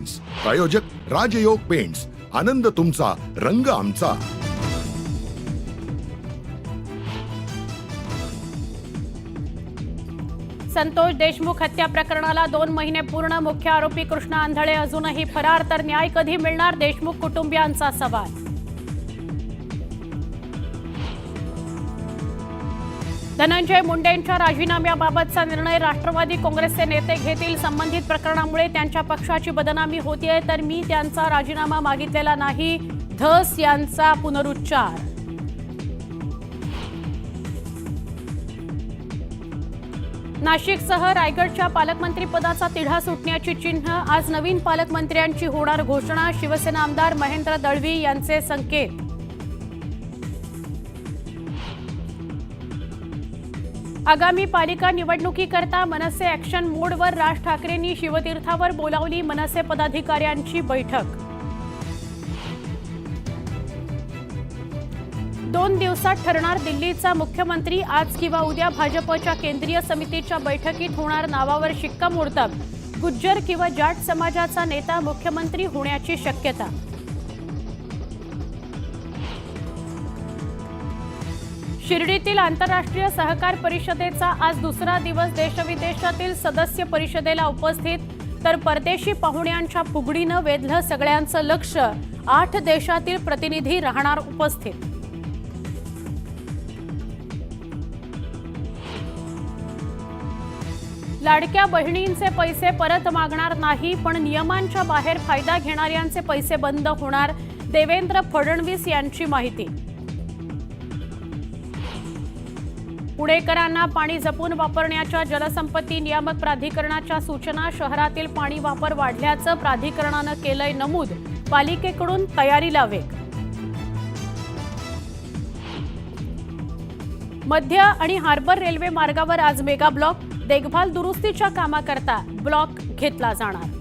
प्रायोजक राजयोग पेंट्स, आनंद तुमचा, रंग आमचा। संतोष देशमुख हत्या प्रकरणाला 2 महिने पूर्ण। मुख्य आरोपी कृष्णा आंधळे अजूनही फरार, तर न्याय कधी मिळणार, देशमुख कुटुंबियांचा सवाल। धनंजय मुंडेंच्या राजीनाम्याबाबतचा निर्णय राष्ट्रवादी काँग्रेसचे नेते घेतील। संबंधित प्रकरणामुळे त्यांच्या पक्षाची बदनामी होतीये, तर मी त्यांचा राजीनामा मागितलेला नाही, धस यांचा पुनरुच्चार। नाशिकसह रायगडच्या पालकमंत्रीपदाचा तिढा सुटण्याची चिन्ह। आज नवीन पालकमंत्र्यांची होणार घोषणा। शिवसेना आमदार महेंद्र दळवी यांचे संकेत। आगामी पालिका निवडणुकीकरता मनसे ॲक्शन मोडवर। राज ठाकरेंनी शिवतीर्थावर बोलावली मनसे पदाधिकाऱ्यांची बैठक। 2 दिवसात ठरणार दिल्लीचा मुख्यमंत्री। आज किंवा उद्या भाजपच्या केंद्रीय समितीच्या बैठकीत होणार नावावर शिक्कामोर्तब। गुज्जर किंवा जाट समाजाचा नेता मुख्यमंत्री होण्याची शक्यता। शिर्डीतील आंतरराष्ट्रीय सहकार परिषदेचा आज दुसरा दिवस। देशविदेशातील सदस्य परिषदेला उपस्थित, तर परदेशी पाहुण्यांच्या फुगडीनं वेधलं सगळ्यांचं लक्ष। 8 देशातील प्रतिनिधी राहणार उपस्थित। लाडक्या बहिणींचे पैसे परत मागणार नाही, पण नियमांच्या बाहेर फायदा घेणाऱ्यांचे पैसे बंद होणार। देवेंद्र फडणवीस यांची माहिती। पुणेकरांना पाणी जपून वापरण्याच्या जलसंपत्ती नियामक प्राधिकरणाच्या सूचना। शहरातील पाणी वापर वाढल्याचं प्राधिकरणानं केलंय नमूद। पालिकेकडून तयारीला वेग। मध्य आणि हार्बर रेल्वे मार्गावर आज मेगा ब्लॉक। देखभाल दुरुस्तीच्या कामाकरता ब्लॉक घेतला जाणार।